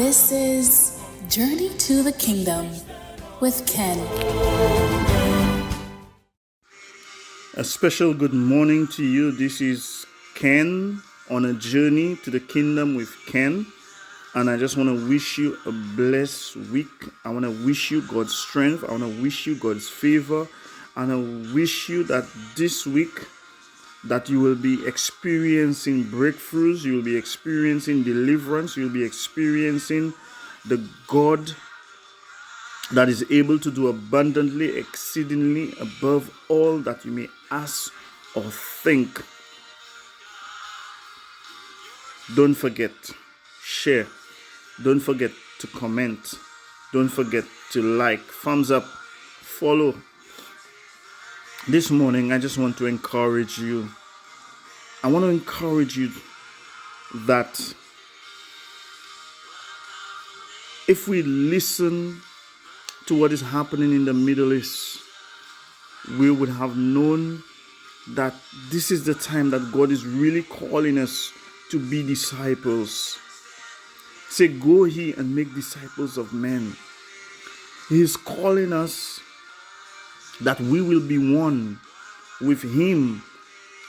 This is Journey to the Kingdom with Ken. A special good morning to you. This is Ken on a journey to the kingdom with Ken. And I just want to wish you a blessed week. I want to wish you God's strength. I want to wish you God's favor. And I wish you that this week that you will be experiencing breakthroughs, you will be experiencing deliverance, you will be experiencing the God that is able to do abundantly, exceedingly above all that you may ask or think. Don't forget, share. Don't forget to comment. Don't forget to like, thumbs up, follow. This morning, I just want to encourage you. I want to encourage you that if we listen to what is happening in the Middle East, we would have known that this is the time that God is really calling us to be disciples. Say, go ye and make disciples of men. He is calling us that we will be one with Him,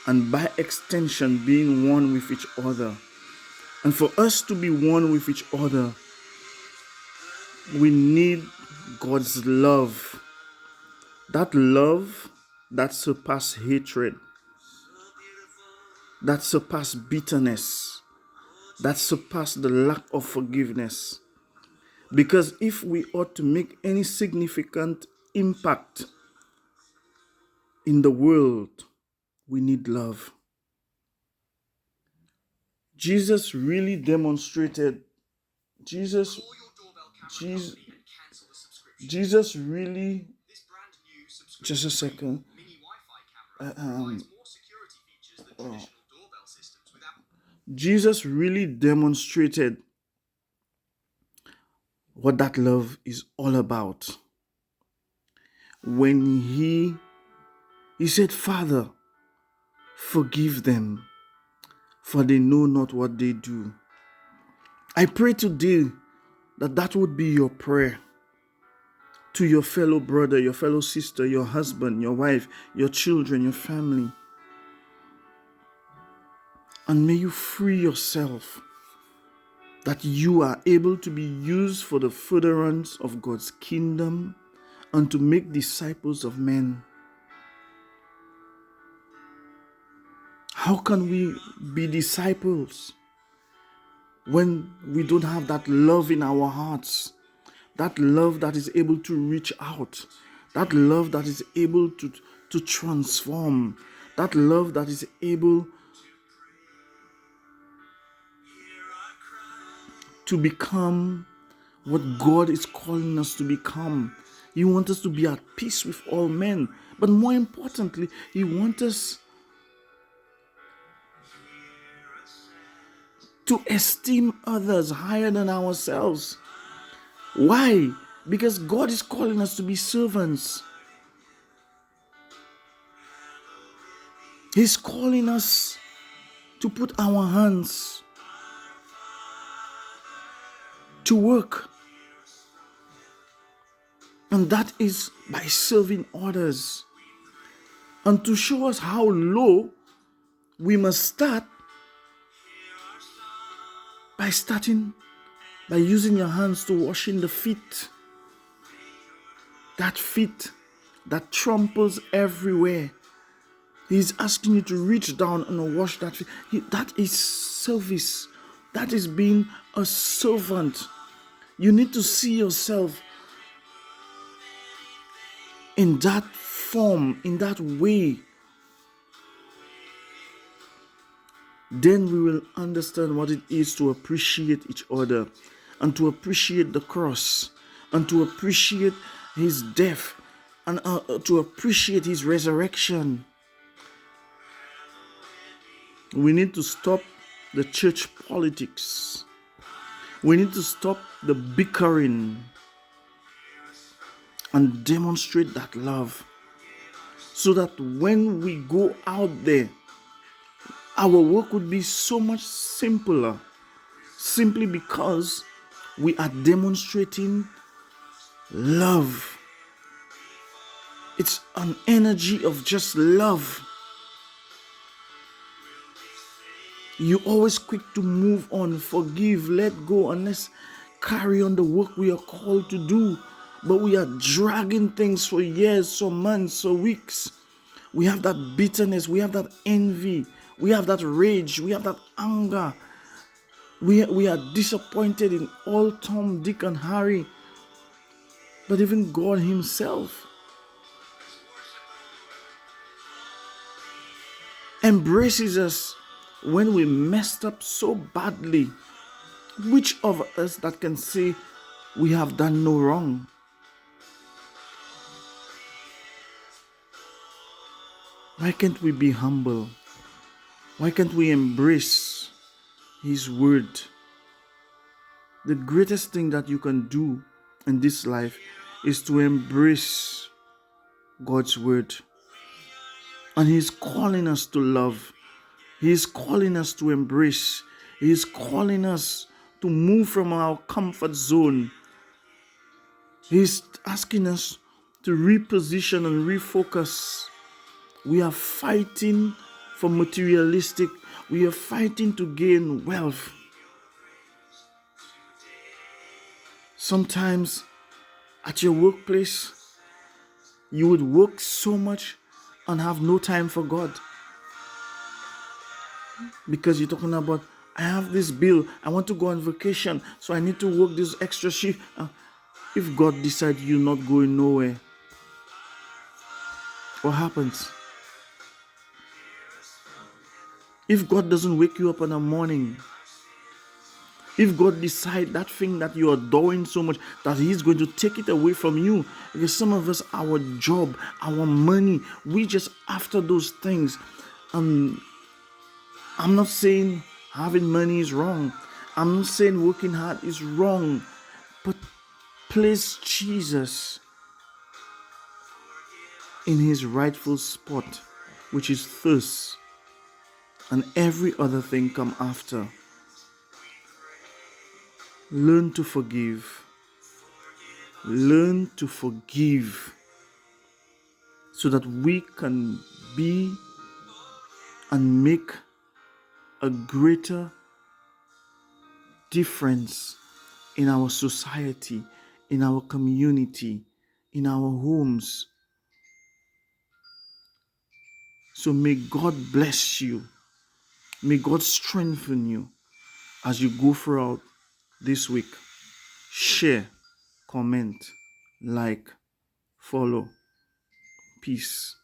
and by extension being one with each other. And for us to be one with each other, we need God's love. That love that surpasses hatred, that surpasses bitterness, that surpasses the lack of forgiveness. Because if we ought to make any significant impact in the world, we need love. Jesus really demonstrated, Jesus really, just a second. Jesus really demonstrated what that love is all about. When he said, Father, forgive them, for they know not what they do. I pray today that would be your prayer to your fellow brother, your fellow sister, your husband, your wife, your children, your family. And may you free yourself that you are able to be used for the furtherance of God's kingdom and to make disciples of men. How can we be disciples when we don't have that love in our hearts? That love that is able to reach out. That love that is able to transform. That love that is able to become what God is calling us to become. He wants us to be at peace with all men. But more importantly, He wants us to esteem others higher than ourselves. Why? Because God is calling us to be servants. He's calling us to put our hands to work. And that is by serving others. And to show us how low we must start, by using your hands to washing the feet. That feet that tramples everywhere. He's asking you to reach down and wash that feet. That is service. That is being a servant. You need to see yourself in that form, in that way. Then we will understand what it is to appreciate each other, and to appreciate the cross, and to appreciate His death, and to appreciate His resurrection. We need to stop the church politics. We need to stop the bickering and demonstrate that love, so that when we go out there, our work would be so much simpler, simply because We are demonstrating love. It's an energy of just love. You're always quick to move on, forgive, let go, and let's carry on the work we are called to do. But we are dragging things for years, for months, for weeks. We have that bitterness, we have that envy, we have that rage, we have that anger. We are disappointed in all Tom, Dick, and Harry. But even God Himself embraces us when we messed up so badly. Which of us that can say we have done no wrong? Why can't we be humble? Why can't we embrace His word? The greatest thing that you can do in this life is to embrace God's word. And He's calling us to love. He's calling us to embrace. He's calling us to move from our comfort zone. He's asking us to reposition and refocus. We are fighting for materialistic. We are fighting to gain wealth. Sometimes at your workplace, you would work so much and have no time for God. Because you're talking about, I have this bill, I want to go on vacation, so I need to work this extra shift. If God decides you're not going nowhere, what happens? If God doesn't wake you up in the morning, if God decides that thing that you are doing so much, that He's going to take it away from you, because some of us, our job, our money, we just after those things. I'm not saying having money is wrong. I'm not saying working hard is wrong. But place Jesus in His rightful spot, which is thirst, and every other thing come after. Learn to forgive. Learn to forgive so that we can be and make a greater difference in our society, in our community, in our homes. So may God bless you. May God strengthen you as you go throughout this week. Share, comment, like, follow. Peace.